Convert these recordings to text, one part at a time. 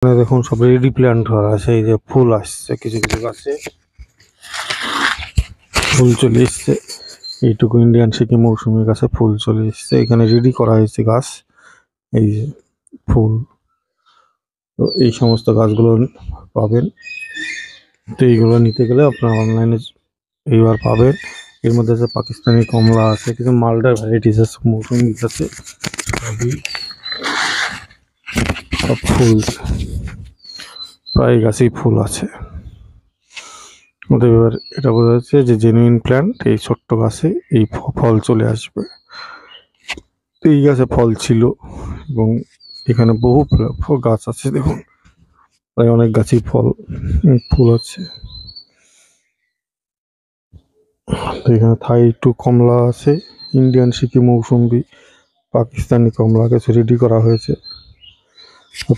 দেখুন সব ready plant করা আছে। এই যে ফুল আসছে, কিছু কিছু গাছে ফুল চলে এসছে। এইটুকু ইন্ডিয়ান সিকিম মৌসুমী গাছে ফুল চলে এসছে, এখানে রেডি করা হয়েছে গাছ। এই যে ফুল, তো এই সমস্ত গাছগুলো পাবেন। তো এইগুলো নিতে গেলে আপনার অনলাইনে এইবার পাবেন। এর মধ্যে আছে পাকিস্তানি কমলা আছে, কিছু মালদার ভ্যারাইটিস আছে, মৌসুমী আছে, সবই সব ফুল, প্রায় গাছেই ফুল আছে। ওদের এবার এটা বোঝা যাচ্ছে যে জেনুইন প্ল্যান্ট, এই ছোট্ট গাছে এই ফল চলে আসবে। তো এই গাছে ফল ছিল এবং এখানে বহু গাছ আছে, দেখুন প্রায় অনেক গাছেই ফুল আছে। তো এখানে থাই টু কমলা আছে, ইন্ডিয়ান সিকিম মৌসুম্বি, পাকিস্তানি কমলা কিছু রেডি করা হয়েছে।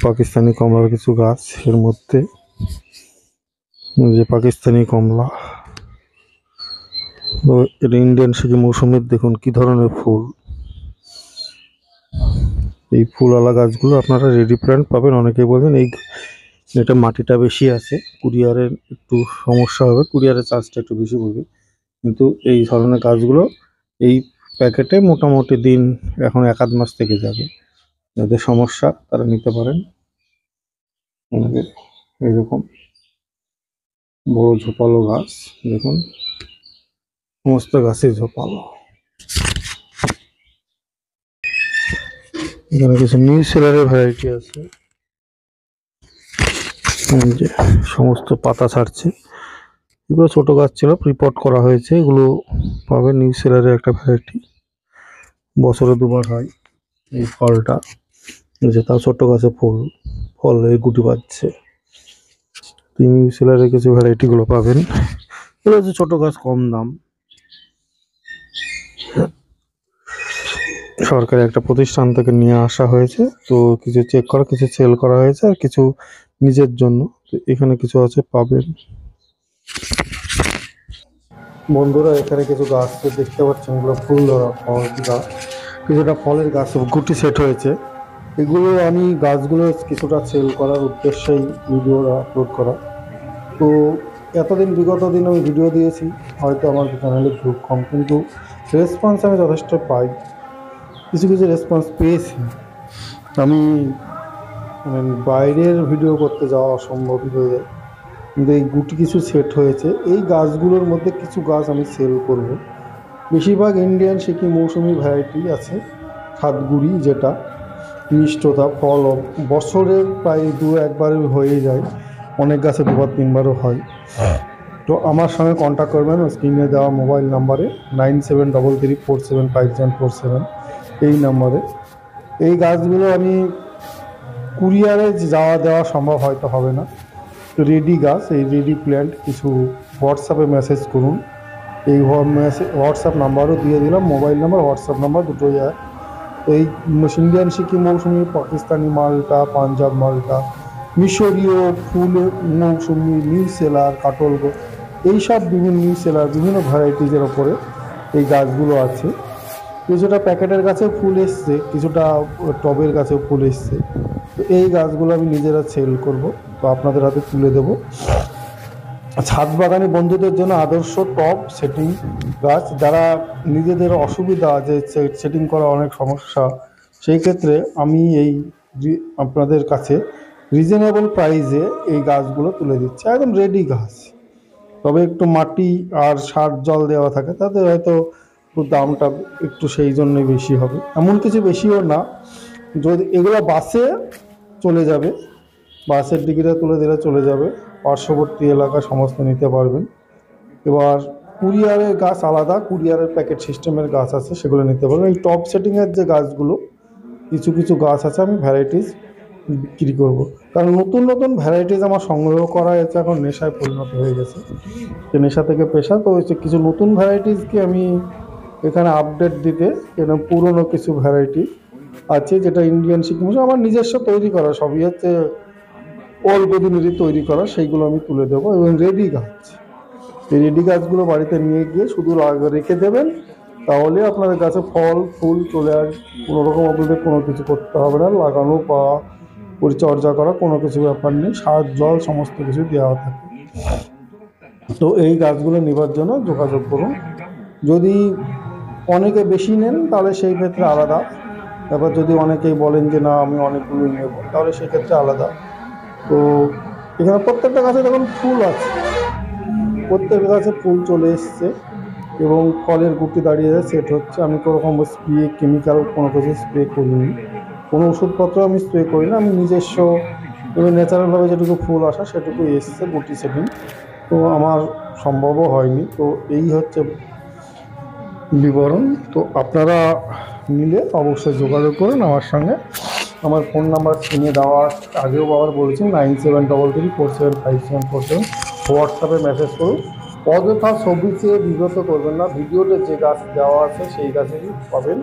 পাকিস্তানি কমলার কিছু গাছ এর মধ্যে, যে পাকিস্তানি কমলা। তো এটা ইন্ডিয়ান সিকিম মৌসুমের, দেখুন কি ধরনের ফুল। এই ফুলওয়ালা গাছগুলো আপনারা রেডি প্ল্যান্ট পাবেন। অনেকেই বলবেন এটা মাটিটা বেশি আছে, কুরিয়ারের একটু সমস্যা হবে, কুরিয়ারের চার্জটা একটু বেশি পড়বে, কিন্তু এই ধরনের গাছগুলো এই প্যাকেটে মোটামুটি দিন এখন 1-8 মাস থেকে যাবে। যাদের সমস্যা তারা নিতে পারেন। অনেকে এইরকম বড় ঝোপালো গাছ, দেখুন সমস্ত গাছে ঝোপালো। এখানে কিছু নিউ সেলারের ভ্যারাইটি আছে, যে সমস্ত পাতা ছাড়ছে। এগুলো ছোট গাছ ছিল, প্রিপট করা হয়েছে। এগুলো পাবেন নিউ সেলারের একটা ভ্যারাইটি, বছরে 2বার হয় এই ফলটা। যে তাও ছোট্ট গাছে ফলের গুটি পাচ্ছে। নিউ সেলারের কিছু ভ্যারাইটি গুলো পাবেন। এগুলো হচ্ছে ছোট গাছ, কম দাম। সরকারি একটা প্রতিষ্ঠান থেকে নিয়ে আসা হয়েছে, তো কিছু চেক করা, কিছু সেল করা হয়েছে, আর কিছু নিজের জন্য। তো এখানে কিছু আছে, পাবেন। বন্ধুরা এখানে কিছু গাছ দেখতে পাচ্ছেন, এগুলো ফুল ধরা ফল গাছ, কিছুটা ফলের গাছ গুটি সেট হয়েছে। এগুলো আমি গাছগুলো কিছুটা সেল করার উদ্দেশ্যেই ভিডিও আপলোড করা। তো এতদিন বিগত দিন আমি ভিডিও দিয়েছি, হয়তো আমার চ্যানেলে ভিউ কম, কিন্তু রেসপন্স আমি যথেষ্ট পাই, কিছু কিছু রেসপন্স পেয়েছি। আমি বাইরের ভিডিও করতে যাওয়া অসম্ভবই হয়ে যায়, কিন্তু এই গুটি কিছু সেট হয়েছে। এই গাছগুলোর মধ্যে কিছু গাছ আমি সেল করব। বেশিরভাগ ইন্ডিয়ান সিকিম মৌসুমি ভ্যারাইটি আছে, সাতগুড়ি, যেটা মিষ্টতা ফল বছরের প্রায় 2-1বার হয়ে যায়, অনেক গাছে 2-3বারও হয়। তো আমার সঙ্গে কন্ট্যাক্ট করবেন স্ক্রিনে দেওয়া মোবাইল নাম্বারে, 9733475747, এই নাম্বারে। এই গাছগুলো আমি কুরিয়ারে দেওয়া সম্ভব হয়তো হবে না, তো রেডি গাছ, এই রেডি প্ল্যান্ট কিছু হোয়াটসঅ্যাপে মেসেজ করুন। এই হোয়াটসঅ্যাপ নাম্বারও দিয়ে দিলাম, মোবাইল নাম্বার হোয়াটসঅ্যাপ নাম্বার দুটোই হয়। এই ইন্ডিয়ান সিকিম মৌসুমি, পাকিস্তানি মালটা, পাঞ্জাব মালটা, মিশরীয় ফুল মৌসুমি, নিউ সেলার, কাটলগো, এইসব বিভিন্ন নিউ সেলার বিভিন্ন ভ্যারাইটিজের ওপরে এই গাছগুলো আছে। কিছুটা প্যাকেটের গাছে ফুল এসছে, কিছুটা টবের গাছেও ফুল এসছে। তো এই গাছগুলো আমি নিজেরা সেল করব, তো আপনাদের হাতে তুলে দেবো। ছাদ বাগানি বন্ধুদের জন্য আদর্শ টব সেটিং গাছ, যারা নিজেদের অসুবিধা, যে সেটিং করা অনেক সমস্যা, সেই ক্ষেত্রে আমি আপনাদের কাছে রিজনেবল প্রাইসে এই গাছগুলো তুলে দিচ্ছি, একদম রেডি গাছ। তবে একটু মাটি আর সার জল দেওয়া থাকে, তাতে হয়তো দামটা একটু সেই জন্যই বেশি হবে, এমন কিছু বেশিও না। যদি এগুলো বাসে চলে যাবে, বাসের টিকিটে তুলে দিলে চলে যাবে, পার্শ্ববর্তী এলাকা সমস্ত নিতে পারবেন। এবার কুরিয়ারের গাছ আলাদা, কুরিয়ারের প্যাকেট সিস্টেমের গাছ আছে, সেগুলো নিতে পারবেন। এই টপ সেটিংয়ের যে গাছগুলো, কিছু কিছু গাছ আছে আমি ভ্যারাইটিস বিক্রি করব, কারণ নতুন নতুন ভ্যারাইটিস আমার সংগ্রহ করা হয়েছে, এখন নেশায় পরিণত হয়ে গেছে, যে নেশা থেকে পেশা। তো হচ্ছে কিছু নতুন ভ্যারাইটিসকে আমি এখানে আপডেট দিতে, এরকম পুরনো কিছু ভ্যারাইটি আছে যেটা ইন্ডিয়ান সিকিম আমার নিজস্ব তৈরি করা, সবই হচ্ছে অল্প দিনেরই তৈরি করা, সেইগুলো আমি তুলে দেবো। এবং রেডি গাছ, এই রেডি গাছগুলো বাড়িতে নিয়ে গিয়ে শুধু রেখে দেবেন, তাহলে আপনাদের গাছে ফল ফুল চলে আসবে। কোনোরকম আপনাদের কোনো কিছু করতে হবে না, লাগানো বা পরিচর্যা করা কোনো কিছু ব্যাপার নেই, সার জল সমস্ত কিছু দেওয়া থাকে। তো এই গাছগুলো নেবার জন্য যোগাযোগ করুন। যদি অনেকে বেশি নেন তাহলে সেই ক্ষেত্রে আলাদা, এবার যদি অনেকেই বলেন যে না আমি অনেকগুলো নেব তাহলে সেক্ষেত্রে আলাদা। তো এখানে প্রত্যেকটা গাছে দেখুন ফুল আছে, প্রত্যেকটা গাছে ফুল চলে এসছে এবং ফলের গুটি দাঁড়িয়ে সেট হচ্ছে। আমি কোনো রকম স্প্রে কেমিক্যাল কোনো কিছু স্প্রে করিনি, কোনো ওষুধপত্র আমি স্প্রে করি না, আমি নিজস্ব এবং ন্যাচারালভাবে যেটুকু ফুল আসা সেটুকু এসছে গুটি সেটিং, তো আমার সম্ভবও হয়নি। তো এই হচ্ছে বিবরণ। তো আপনারা নিলে অবশ্যই যোগাযোগ করুন আমার সঙ্গে। আমার ফোন নাম্বার স্ক্রিনে দেওয়া, আগেও আবার বলেছি 9733475747, হোয়াটসঅ্যাপে মেসেজ করুন। অযথা ছবি চেয়ে বিব্রত করবেন না, ভিডিওতে যে গাছ দেওয়া আছে সেই গাছেরই পাবেন।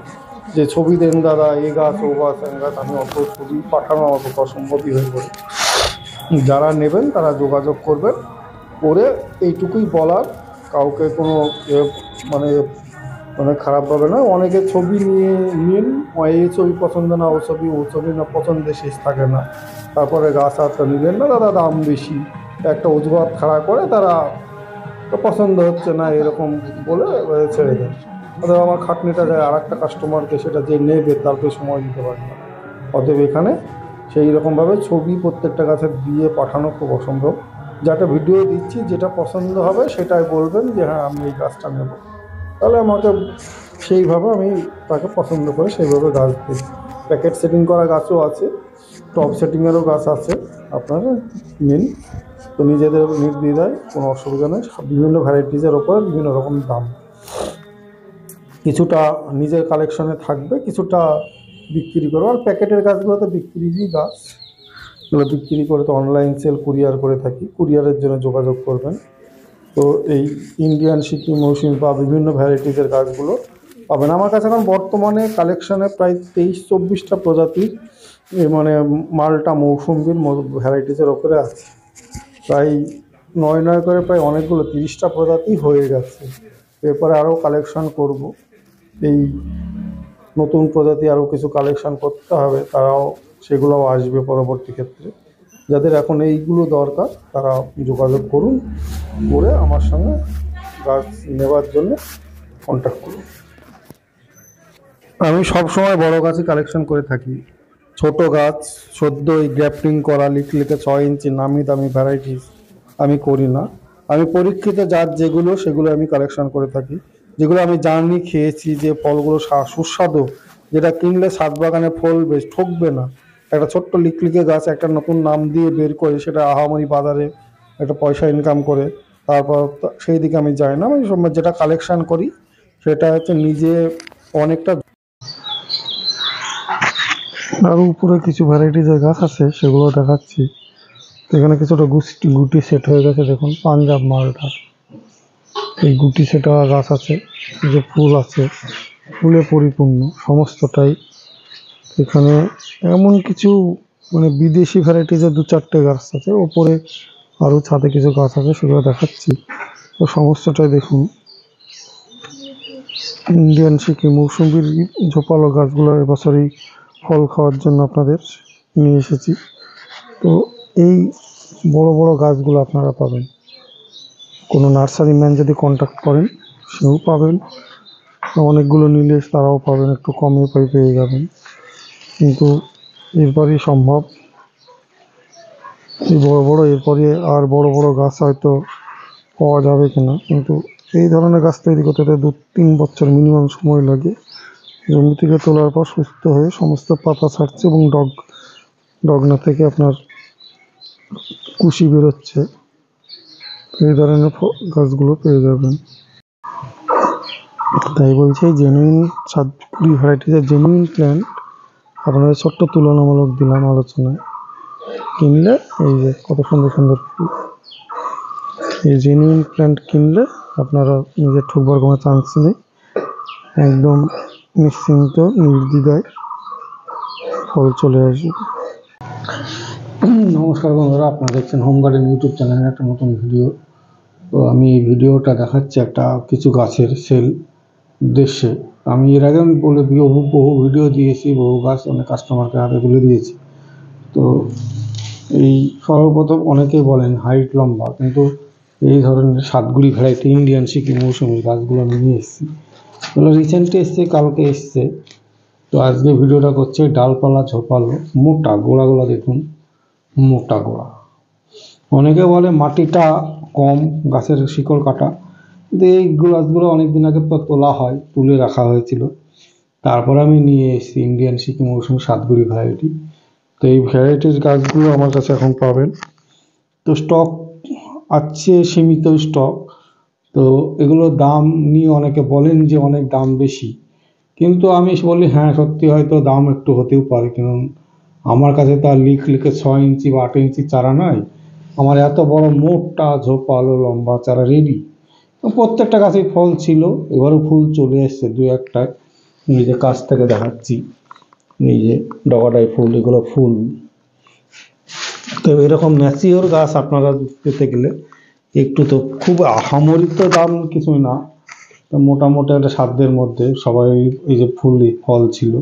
যে ছবি দেন দাদা এ গাছ ও গাছ এ গাছ, আমি অত ছবি পাঠানো অত অসম্ভবই হয়ে পড়ে। যারা নেবেন তারা যোগাযোগ করবেন করে, এইটুকুই বলার, কাউকে কোনো মানে মানে খারাপভাবে না। অনেকে ছবি নিয়ে নিন, এই ছবি পছন্দ না ও ছবি না পছন্দের শেষ থাকে না, তারপরে গাছ হাতটা নিলেন না দাদা দাম বেশি, একটা অজুহাত খাড়া করে তারা পছন্দ হচ্ছে না এরকম বলে ছেড়ে দেন। অথবা আমার খাটনিটা যায় আর একটা কাস্টমারকে, সেটা যে নেবে তারকে সময় দিতে পারে না। অতএব এখানে সেই রকমভাবে ছবি প্রত্যেকটা গাছের দিয়ে পাঠানো খুব অসম্ভব। যেটা ভিডিও দিচ্ছি যেটা পছন্দ হবে সেটাই বলবেন যে হ্যাঁ আমি এই গাছটা নেব, তাহলে আমাকে সেইভাবে আমি তাকে পছন্দ করে সেইভাবে গাছ দিই। প্যাকেট সেটিং করা গাছও আছে, টপ সেটিংয়েরও গাছ আছে, আপনারা নিন। তো নিজেদের নির্দ্বিধায়, কোনো অসুবিধা নেই। বিভিন্ন ভ্যারাইটিসের ওপরে বিভিন্ন রকম দাম, কিছুটা নিজের কালেকশনে থাকবে, কিছুটা বিক্রি করবো। আর প্যাকেটের গাছগুলো তো বিক্রিরই গাছ, এগুলো বিক্রি করে তো অনলাইন সেল কুরিয়ার করে থাকি, কুরিয়ারের জন্য যোগাযোগ করবেন। তো এই ইন্ডিয়ান সিকিম মৌসুমি বা বিভিন্ন ভ্যারাইটিসের গাছগুলো পাবেন আমার কাছে। এখন বর্তমানে কালেকশানে প্রায় 23-24টা প্রজাতির মানে মালটা মৌসুম্বির ভ্যারাইটিসের ওপরে আছে, প্রায় 9 করে প্রায় অনেকগুলো 30টা প্রজাতি হয়ে গেছে। এরপরে আরও কালেকশান করব, এই নতুন প্রজাতি আরও কিছু কালেকশান করতে হবে, তারাও সেগুলোও আসবে পরবর্তী ক্ষেত্রে। যাদের এখন এইগুলো দরকার তারা যোগাযোগ করুন, করে আমার সঙ্গে গাছ নেবার জন্য কন্ট্যাক্ট করুন। আমি সবসময় বড় গাছই কালেকশন করে থাকি, ছোট গাছ সদ্য এই গ্রাফটিং করা লিখে 6 ইঞ্চি নামি দামি ভ্যারাইটিস আমি করি না। আমি পরীক্ষিত জাত যেগুলো সেগুলো আমি কালেকশন করে থাকি, যেগুলো আমি জানি খেয়েছি যে ফলগুলো সুস্বাদু, যেটা কিনলে ছাদ বাগানে ফল বেশ ঠকবে না। একটা ছোট্ট লিকলিকে গাছ একটা নতুন নাম দিয়ে বের করে সেটা আহামরি বাজারে একটা পয়সা ইনকাম করে, তারপর সেই দিকে আমি যাই না। আমি যেটা কালেকশন করি সেটা হচ্ছে নিজে অনেকটা। আরও উপরে কিছু ভ্যারাইটিসের গাছ আছে সেগুলো দেখাচ্ছি। এখানে কিছুটা গুটি সেট হয়ে গেছে, দেখুন পাঞ্জাব মালটা, এই গুটি সেট হওয়া গাছ আছে, যে ফুল আছে ফুলে পরিপূর্ণ সমস্তটাই। এখানে এমন কিছু মানে বিদেশি ভ্যারাইটিসের 2-4টে গাছ আছে, ওপরে আরও ছাদে কিছু গাছ আছে সেগুলো দেখাচ্ছি। তো সমস্তটাই দেখুন ইন্ডিয়ান সিকিম মৌসুমির ঝোপালো গাছগুলো এবছরই ফল খাওয়ার জন্য আপনাদের নিয়ে এসেছি। তো এই বড় বড় গাছগুলো আপনারা পাবেন, কোনো নার্সারি ম্যান যদি কন্ট্যাক্ট করেন সেও পাবেন, অনেকগুলো নিলে তারাও পাবেন, একটু কমে পেয়ে যাবেন। কিন্তু এরপরই সম্ভব এই বড় এরপরে আর বড় বড় গাছ হয়তো পাওয়া যাবে কিনা, কিন্তু এই ধরনের গাছ তৈরি করতে 2-3 বছর মিনিমাম সময় লাগে। জমি থেকে তোলার পর সুস্থ হয়ে সমস্ত পাতা ছাড়ছে এবং ডগনা থেকে আপনার কুশি বেরোচ্ছে, এই ধরনের গাছগুলো পেয়ে যাবেন। তাই বলছি জেনুইন 7-20 ভ্যারাইটিসের জেনুইন প্ল্যান্ট আপনাদের ছোট্ট তুলনামূলক দিলাম আলোচনায়। কিনলে এই যে কত সুন্দর সুন্দর ফুল, এই জেনুইন প্ল্যান্ট কিনলে আপনারা নিজের ঠকবার কোনো চান্স নেই, একদম নিশ্চিন্ত নির্দ্বিধায় ফল চলে আসবে। নমস্কার বন্ধুরা, আপনারা দেখছেন হোম গার্ডেন ইউটিউব চ্যানেলের একটা নতুন ভিডিও। তো আমি এই ভিডিওটা দেখাচ্ছি একটা কিছু গাছের সেল উদ্দেশ্যে। আমি এর আগে বহু ভিডিও দিয়েছি, বহু গাছ অনেক কাস্টমারকে হাতে তুলে দিয়েছি। তো এই সর্বপ্রথম অনেকেই বলেন হাইট লম্বা, কিন্তু এই ধরনের সাতগুড়ি ভ্যারাইটি ইন্ডিয়ান সিকি মৌসুমি গাছগুলো আমি নিয়ে এসেছি। এগুলো রিসেন্টলি এসছে, কালকে এসছে। তো আজকে ভিডিওটা করছে ডালপালা ঝোপালো, মোটা গোড়াগুলো দেখুন, মোটা গোড়া। অনেকে বলে মাটিটা কম, গাছের শিকড় কাটা, কিন্তু এই গাছগুলো অনেকদিন আগে তোলা হয়, তুলে রাখা হয়েছিল। তারপর আমি নিয়ে এসেছি ইন্ডিয়ান সিকি মৌসুমি সাতগুড়ি ভ্যারাইটি। তো এই ভ্যারাইটির গাছগুলো আমার কাছে এখন পাবেন। তো স্টক আছে, সীমিত স্টক। তো এগুলোর দাম নিয়ে অনেকে বলেন যে অনেক দাম বেশি, কিন্তু আমি বলি হ্যাঁ সত্যি হয়তো দাম একটু হতেও পারে, কারণ আমার কাছে তো আর লিখে 6 ইঞ্চি বা 8 ইঞ্চি চারা নয়, আমার এত বড় মোটা ঝোপালো লম্বা চারা রেডি। প্রত্যেকটা গাছেই ফল ছিল, এবারও ফুল চলে এসছে দু একটা। এই যে কাছ থেকে দেখাচ্ছি, এই যে ডগাটাই ফুল, এগুলো ফুল। তো এরকম ম্যাচিওর গাছ আপনারা পেতে গেলে একটু, তো খুব আহামরি তো দাম কিছুই না, তো মোটামুটি একটা সাধ্যের মধ্যে সবাই এই যে ফল ছিল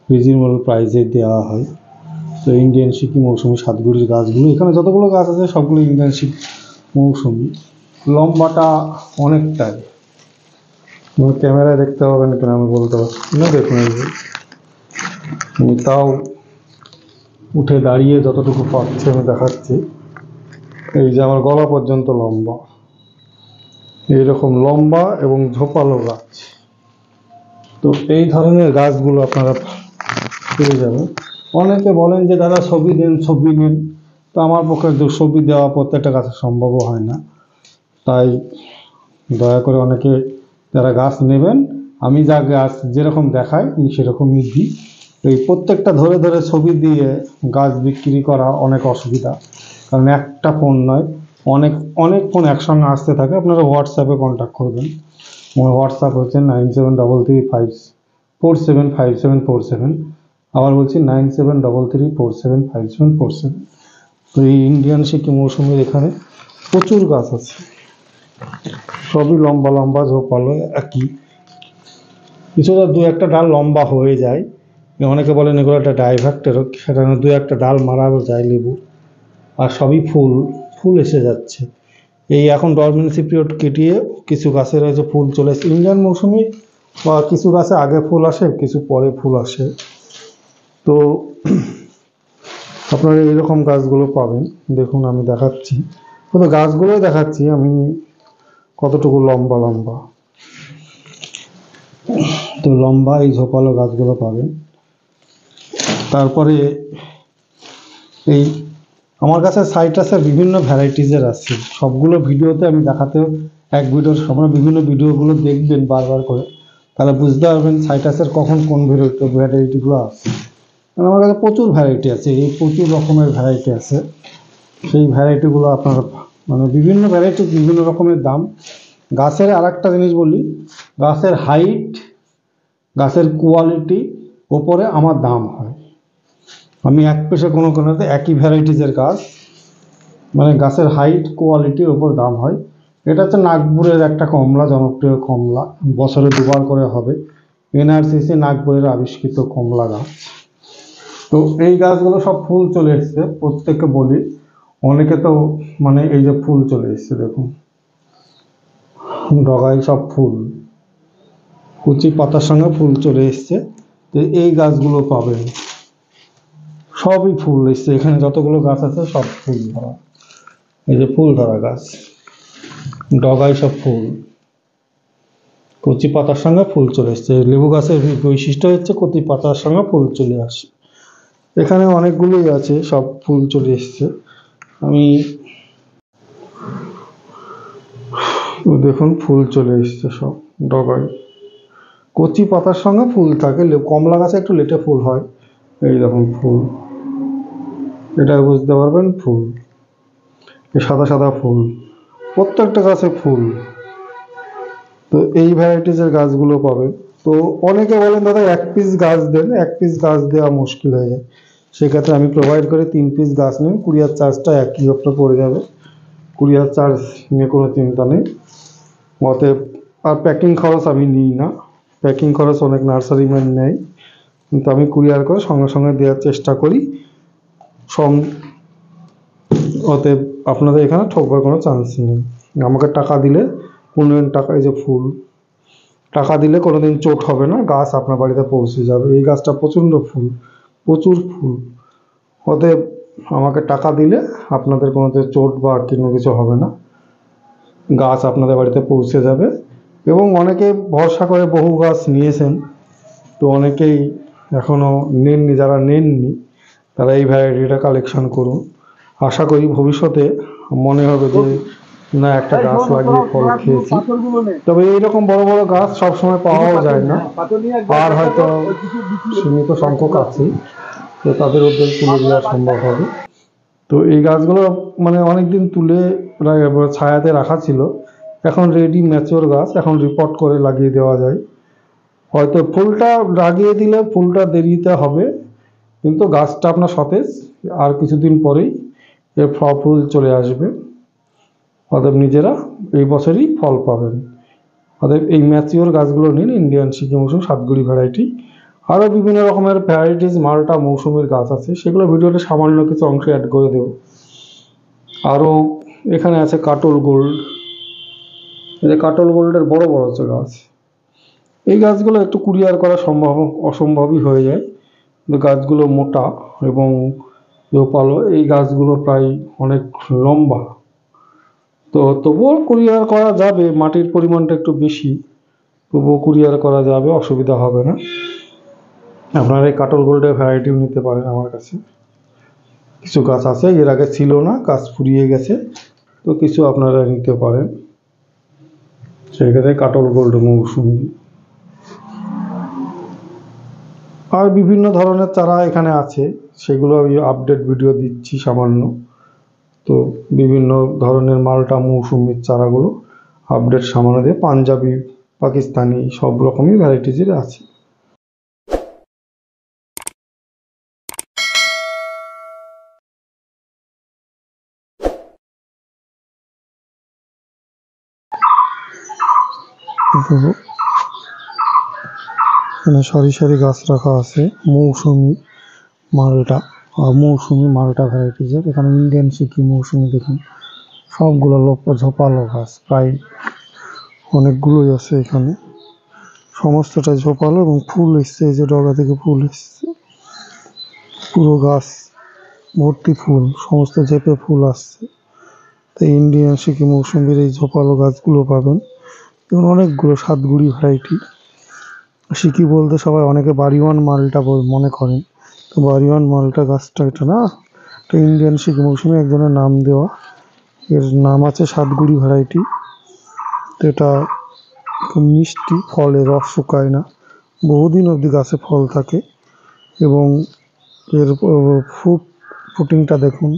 রিজনেবল প্রাইসে দেওয়া হয়। তো ইন্ডিয়ান সিকি মৌসুমি সাতগুড়ির গাছগুলো, এখানে যতগুলো গাছ আছে সবগুলো ইন্ডিয়ান সিকি মৌসুমি। লম্বাটা অনেকটাই, ক্যামেরায় দেখতে পাবেন কিনা আমি বলতে পারছি না। দেখুন এই যে তাও উঠে দাঁড়িয়ে যতটুকু পাচ্ছে আমি দেখাচ্ছি। এই যে আমার গলা পর্যন্ত লম্বা, এইরকম লম্বা এবং ঝোপালো গাছ। তো এই ধরনের গাছগুলো আপনারা পেয়ে যাবেন। অনেকে বলেন যে দাদা ছবি দেন, ছবি নেন, তো আমার পক্ষে ছবি দেওয়া প্রত্যেকটা গাছে সম্ভবও হয় না। তাই দয়া করে অনেকে যারা গাছ নেবেন, আমি যা গাছ যেরকম দেখাই আমি সেরকমই দিই। এই প্রত্যেকটা ধরে ধরে ছবি দিয়ে গাছ বিক্রি করা অনেক অসুবিধা, কারণ একটা ফোন নয়, অনেক অনেক ফোন একসঙ্গে আসতে থাকে। আপনারা হোয়াটসঅ্যাপে কন্ট্যাক্ট করবেন। আমার হোয়াটসঅ্যাপ হচ্ছে 9733475747। আবার বলছি 9733475747। তো এই ইন্ডিয়ান সিকি মৌসুমির এখানে প্রচুর গাছ আছে, সবই লম্বা লম্বা ঝোপালো একই। কিছুটা দু একটা ডাল লম্বা হয়ে যায়, অনেকে বলেন এগুলো একটা ডাইভার্টের, সেটা দু একটা ডাল মারাও যায় লেবু। আর সবই ফুল, ফুল এসে যাচ্ছে। এই এখন ডরমেন্সি পিরিয়ড কেটিয়ে কিছু গাছের হয়েছে ফুল চলে এসেছে ইন্ডিয়ান মৌসুমি, বা কিছু গাছে আগে ফুল আসে, কিছু পরে ফুল আসে। তো আপনারা এইরকম গাছগুলো পাবেন। দেখুন আমি দেখাচ্ছি, শুধু গাছগুলোই দেখাচ্ছি আমি কতটুকু লম্বা লম্বা। তো লম্বা এই ঝোপালো গাছগুলো পাবেন। তারপরে এই আমার কাছে সাইট্রাসের বিভিন্ন ভ্যারাইটিজের আছে, সবগুলো ভিডিওতে আমি দেখাতেও, এক ভিডিওর আপনারা বিভিন্ন ভিডিওগুলো দেখবেন বারবার করে, তাহলে বুঝতে পারবেন সাইট্রাসের কখন কোন ভ্যারাইটিগুলো আছে। কারণ আমার কাছে প্রচুর ভ্যারাইটি আছে, এই প্রচুর রকমের ভ্যারাইটি আছে। সেই ভ্যারাইটিগুলো আপনারা মানে বিভিন্ন ভ্যারাইটি বিভিন্ন রকমের দাম। গাছের আর একটা জিনিস বলি, গাছের হাইট, গাছের কোয়ালিটি ওপরে আমার দাম হয়। আমি এক পেশে কোনো কোনোতে একই ভ্যারাইটিজের গাছ, মানে গাছের হাইট কোয়ালিটির ওপর দাম হয়। এটা হচ্ছে নাগপুরের একটা কমলা, জনপ্রিয় কমলা, বছরে দুবার করে হবে, এনআরসিসি নাগপুরের আবিষ্কৃত কমলা গাছ। তো এই গাছগুলো সব ফুল চলে এসছে, প্রত্যেককে বলি, অনেকে তো মানে এই যে ফুল চলে এসছে দেখুন, ডগায় সব ফুল, কুচি পাতার সঙ্গে ফুল চলে এসছে। তো এই গাছগুলো পাবেন, সবই ফুল এসছে, এখানে যতগুলো গাছ আছে সব ফুল ধরা। এই যে ফুল ধরা গাছ, ডগায় সব ফুল, কচি পাতার সঙ্গে ফুল চলে এসছে। লেবু গাছের বৈশিষ্ট্য হচ্ছে কচি পাতার সঙ্গে ফুল চলে আসে। এখানে অনেকগুলোই আছে, সব ফুল চলে এসছে। আমি দেখুন ফুল চলে এসছে সব ডগায়, কচি পাতার সঙ্গে ফুল থাকে। কমলা গাছে একটু লেটে ফুল হয়, এই রকম ফুল, এটা বুঝতে পারবেন ফুল, সাদা সাদা ফুল, প্রত্যেকটা গাছে ফুল। তো এই ভ্যারাইটিসের গাছগুলো পাবেন। তো অনেকে বলেন দাদা এক পিস গাছ দেন, এক পিস গাছ দেওয়া মুশকিল হয়ে যায়, সেক্ষেত্রে আমি প্রোভাইড করি 3 পিস গাছ নিন, কুরিয়ার চার্জটা একই আপনার পড়ে যাবে, কুরিয়ার চার্জ নিয়ে কোনো চিন্তা নেই। অতএব আর প্যাকিং খরচ আমি নিই না, প্যাকিং খরচ অনেক নার্সারি ম্যান নেয়, কিন্তু আমি কুরিয়ার করে সঙ্গে সঙ্গে দেওয়ার চেষ্টা করি। সম অতএব আপনাদের এখানে ঠকবার কোনো চান্স নেই। আমাকে টাকা দিলে কোনোদিন টাকা, এই যে ফুল, টাকা দিলে কোনোদিন চোট হবে না, গাছ আপনার বাড়িতে পৌঁছে যাবে। এই গাছটা প্রচণ্ড ফুল, প্রচুর ফুল। অতএব আমাকে টাকা দিলে আপনাদের কোনোদিন চোট বা কোনো কিছু হবে না, গাছ আপনাদের বাড়িতে পৌঁছে যাবে। এবং অনেকে ভরসা করে বহু গাছ নিয়েছেন, তো অনেকেই এখনও নেননি, যারা নেননি তারা এই ভ্যারাইটিটা কালেকশন করুন। আশা করি ভবিষ্যতে মনে হবে যে না, একটা গাছ লাগিয়ে ফল খেয়েছি। তবে এইরকম বড় বড় গাছ সবসময় পাওয়াও যায় না, আর হয়তো সীমিত সংখ্যক আছে, তো তাদের উদ্যোগে তুলে দেওয়া সম্ভব হবে। তো এই গাছগুলো মানে অনেক দিন তুলে ছায়াতে রাখা ছিল, এখন রেডি ম্যাচিওর গাছ, এখন রিপোর্ট করে লাগিয়ে দেওয়া যায়। হয়তো ফুলটা লাগিয়ে দিলে ফুলটা দেরিতে হবে, কিন্তু গাছটা আপনার সতেজ, আর কিছুদিন পরেই এর ফুল চলে আসবে। অতএব নিজেরা এই বছরই ফল পাবেন। অতএব এই ম্যাচিওর গাছগুলো নিন, ইন্ডিয়ান সিকি মৌসুমি সাতগুড়ি ভ্যারাইটি। আরও বিভিন্ন রকমের ভ্যারাইটিস মালটা মৌসুমির গাছ আছে, সেগুলো ভিডিওতে সামান্য কিছু অংশ অ্যাড করে দেব। আরও এখানে আছে কাটল গোল্ড, এই যে কাটল গোল্ডের বড় বড় হচ্ছে গাছ। এই গাছগুলো একটু কুরিয়ার করা অসম্ভবই হয়ে যায়, কিন্তু গাছগুলো মোটা এবং জোপালো। এই গাছগুলো প্রায় অনেক লম্বা, তো তবুও কুরিয়ার করা যাবে, মাটির পরিমাণটা একটু বেশি, তবুও কুরিয়ার করা যাবে, অসুবিধা হবে না। আপনারা এই কাটল গোল্ডের ভ্যারাইটিও নিতে পারেন। আমার কাছে কিছু গাছ আছে, এর আগে ছিল না, গাছ ফুরিয়ে গেছে, তো কিছু আপনারা নিতে পারেন। সেক্ষেত্রে কাটল গোল্ড মৌসুমি আর বিভিন্ন ধরনের চারা এখানে আছে, সেগুলো আমি আপডেট ভিডিও দিচ্ছি সামান্য। তো বিভিন্ন ধরনের মালটা মৌসুমির চারাগুলো আপডেট সামান্য দিয়ে, পাঞ্জাবি, পাকিস্তানি সব রকমই ভ্যারাইটিজের আছে। এখানে সারি সারি গাছ রাখা আছে মৌসুমি মালটা, মৌসুমি মালটা ভ্যারাইটিজের। এখানে ইন্ডিয়ান সিকি মৌসুমি দেখুন, সবগুলো ঝোপালো গাছ, প্রায় অনেকগুলোই আছে এখানে, সমস্তটাই ঝোপালো এবং ফুল এসছে, এই যে ডগা থেকে ফুল এসছে, পুরো গাছ ভর্তি ফুল, সমস্ত চেপে ফুল আসছে। তো ইন্ডিয়ান সিকি মৌসুমির এই ঝোপালো গাছগুলো পাবেন এবং অনেকগুলো সাতগুড়ি ভ্যারাইটি। সিকি বলতে সবাই অনেকে বাড়িওয়ান মালটা মনে করেন, তো বাড়িওয়ান মালটা গাছটা এটা না, এটা ইন্ডিয়ান সিকি মৌসুমি একজনের নাম দেওয়া, এর নাম আছে সাতগুড়ি ভ্যারাইটি। তো এটা খুব মিষ্টি, ফলে রস শুকায় না, বহুদিন অবধি গাছে ফল থাকে। এবং এর ফুটিংটা দেখুন,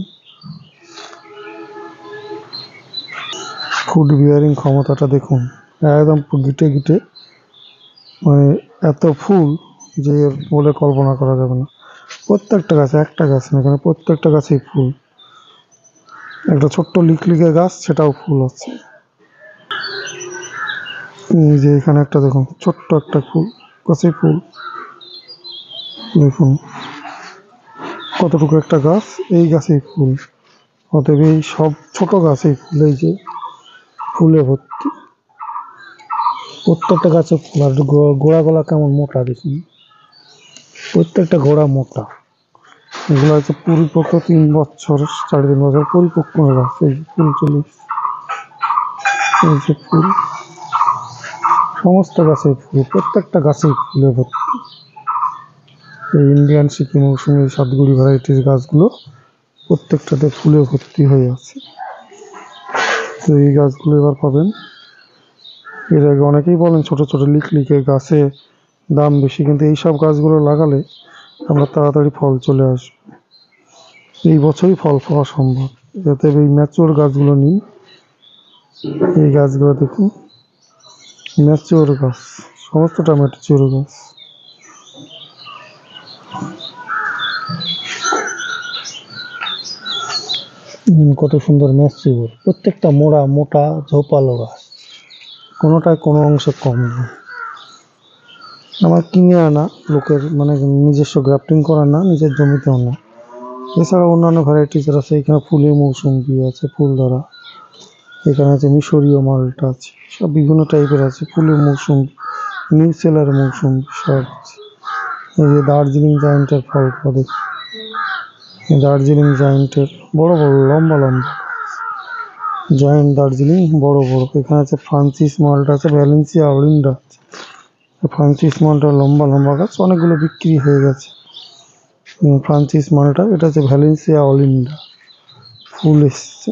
ফুড বিয়ারিং ক্ষমতাটা দেখুন, একদম গিটে গিটে, মানে এত ফুল যে বলে কল্পনা করা যাবে না। প্রত্যেকটা গাছে, একটা গাছ না, এখানে প্রত্যেকটা গাছেই ফুল। একটা ছোট্ট লিকলিকে গাছ, সেটাও ফুল আছে। এই যে এখানে একটা দেখুন, ছোট্ট একটা ফুল গাছে ফুল দেখুন, কতটুকু একটা গাছ, এই গাছেই ফুল। অতএব এই সব ছোট গাছেই ফুল, এই যে ফুলে ভর্তি, প্রত্যেকটা গাছে ফুল। আর গোড়াগুলা কেমন মোটা দেখুন, প্রত্যেকটা গোড়া মোটা। এগুলো হচ্ছে পরিপক্ক 3 বছর, 3.5 বছর পরিপক্ক গাছ। এই ফুল চলে, এই যে ফুল, সমস্ত গাছে ফুল, প্রত্যেকটা গাছেই ফুলে ভর্তি। এই ইন্ডিয়ান সিকি মৌসুমি সাতগুড়ি ভ্যারাইটির গাছগুলো প্রত্যেকটাতে ফুলে ভর্তি হয়ে আছে। তো এই গাছগুলো এবার পাবেন। এর আগে অনেকেই বলেন ছোট ছোট লিকলিকে গাছে দাম বেশি, কিন্তু এইসব গাছগুলো লাগালে আমরা তাড়াতাড়ি ফল চলে আসবে, এই বছরই ফল পাওয়া সম্ভব। যাতে এই ম্যাচিওর গাছগুলো নিন, এই গাছগুলো দেখুন, ম্যাচিওর গাছ, সমস্তটা ম্যাচিওর গাছ। কত সুন্দর ম্যাচিওর, প্রত্যেকটা মোড়া মোটা ঝোপালো গাছ, কোনোটায় কোনো অংশে কম নেই। আমার কিনে আনা, লোকের মানে নিজস্ব গ্রাফটিং করা না, নিজের জমিতেও না, এছাড়া অন্যান্য ভ্যারাইটিস আছে, এখানে ফুলের মৌসুম্বি আছে, ফুল ধরা, এখানে আছে মিশরীয় মালটা আছে, সব বিভিন্ন টাইপের আছে, ফুলের মৌসুম্বি, নিউ সেলার মৌসুম্বি সব আছে। এই যে দার্জিলিং জায়ান্টের ফল করে, দার্জিলিং জায়ান্টের বড় বড় লম্বা লম্বা জায়ান্ট দার্জিলিং বড় বড়। এখানে আছে ফ্রান্সিস মালটা আছে, ভ্যালেন্সিয়া অলিন্ডা আছে। ফ্রান্সিস মালটা লম্বা লম্বা গাছ, অনেকগুলো বিক্রি হয়ে গেছে। ফ্রান্সিস মালটা, এটা হচ্ছে ভ্যালেন্সিয়া অলিন্ডা, ফুল এসছে,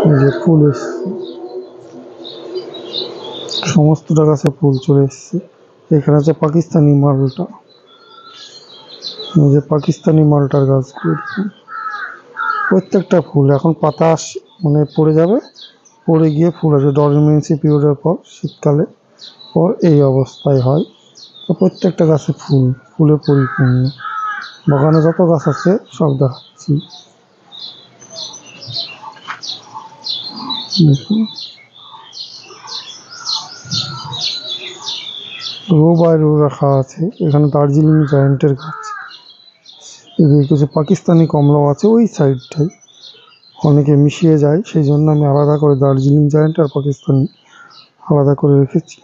এই যে ফুল এসছে, সমস্তটা গাছে ফুল চলে এসছে। এখানে আছে পাকিস্তানি মালটা, এই যে পাকিস্তানি মালটার গাছগুলো, প্রত্যেকটা ফুল এখন পাতা মানে পড়ে যাবে, পড়ে গিয়ে ফুল আসবে। ডরমেন্সি পিরিয়ডের পর শীতকালে পর এই অবস্থায় হয়। তো প্রত্যেকটা গাছে ফুল, ফুলে পরিপূর্ণ। বাগানে যত গাছ আছে সব দেখাচ্ছি। রো বাই রো রাখা আছে। এখানে দার্জিলিং জায়ান্টের গাছ, এদিকে কিছু পাকিস্তানি কমলাও আছে ওই সাইডটাই, অনেকে মিশিয়ে যায়, সেই জন্য আমি আলাদা করে দার্জিলিং জায়ান্ট আর পাকিস্তানি আলাদা করে রেখেছি।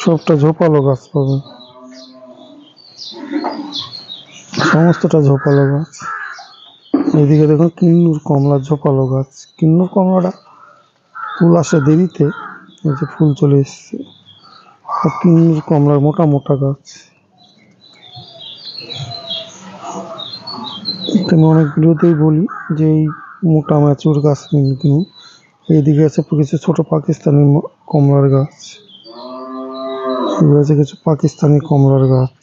সবটা ঝোপালো গাছ পাবেন, সমস্তটা ঝোপালো গাছ। এইদিকে দেখুন কিন্নুর কমলা, ঝোপালো গাছ। কিন্নুর কমলাটা ফুল আসে দেরিতে, এই যে ফুল চলে এসছে। আর কিন্নুর কমলার মোটা মোটা গাছ। আমি অনেক ভিডিওতেই বলি যে এই মোটা ম্যাচুর গাছ কিনুন। এইদিকে আছে কিছু ছোট পাকিস্তানি কমলার গাছ, এগুলো আছে কিছু পাকিস্তানি কমলার গাছ।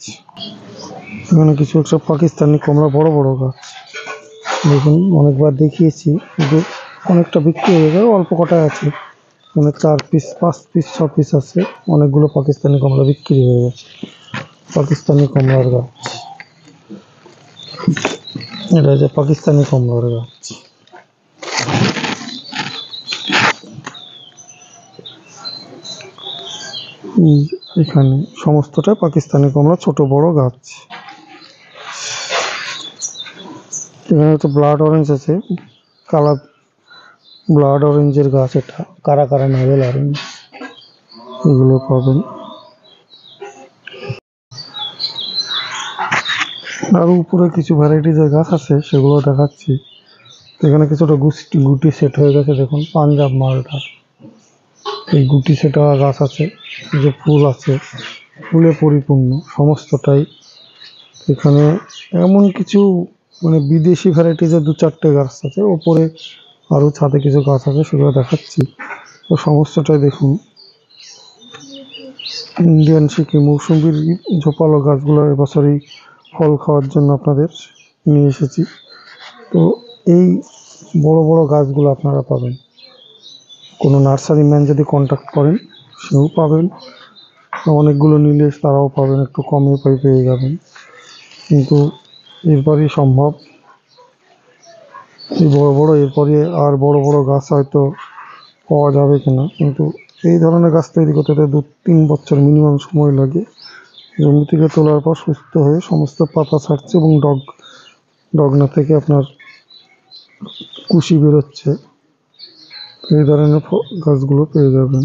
এখানে কিছু একটা পাকিস্তানি কমলা বড় বড় গাছ, দেখুন অনেকবার দেখিয়েছি, কিন্তু অনেকটা বিক্রি হয়ে গেল, অল্প কটা আছে। মানে 4 পিস 5 পিস 6 পিস আছে, অনেকগুলো পাকিস্তানি কমলা বিক্রি হয়ে গেছে। পাকিস্তানি কমলার গাছ, এটা হচ্ছে পাকিস্তানি কমলার গাছ। এখানে সমস্তটা পাকিস্তানি কমলা, ছোট বড় গাছ। এখানে তো ব্লাড অরেঞ্জ আছে, কালার ব্লাড অরেঞ্জের গাছ, এটা কারা কারা নাভেল অরেঞ্জ, এগুলো পাবেন। আর উপরে কিছু ভ্যারাইটিসের গাছ আছে, সেগুলো দেখাচ্ছি। এখানে কিছুটা গুটি সেট হয়ে গেছে, দেখুন পাঞ্জাব মালটা, এই গুটি সেট হওয়া গাছ আছে, যে ফুল আছে, ফুলে পরিপূর্ণ সমস্তটাই। এখানে এমন কিছু মানে বিদেশি ভ্যারাইটিসের 2-4টে গাছ আছে, ওপরে আরও ছাদে কিছু গাছ আছে, সেগুলো দেখাচ্ছি। তো সমস্তটাই দেখুন। ইন্ডিয়ান সিকিম মৌসুম্বির ঝোপালো গাছগুলো এবছরই ফল খাওয়ার জন্য আপনাদের নিয়ে এসেছি। তো এই বড় বড় গাছগুলো আপনারা পাবেন, কোনো নার্সারি ম্যান যদি কন্ট্যাক্ট করেন সেও পাবেন, অনেকগুলো নিলে তারাও পাবেন, একটু কমে পেয়ে যাবেন। কিন্তু এরপরই সম্ভব এই বড় বড়, এরপরে আর বড় বড় গাছ হয়তো পাওয়া যাবে কিনা, কিন্তু এই ধরনের গাছ তৈরি করতে 2-3 বছর মিনিমাম সময় লাগে। জমি থেকে তোলার পর সুস্থ হয়ে সমস্ত পাতা ছাড়ছে এবং ডগনা থেকে আপনার কুশি বেরোচ্ছে, এই ধরনের গাছগুলো পেয়ে যাবেন।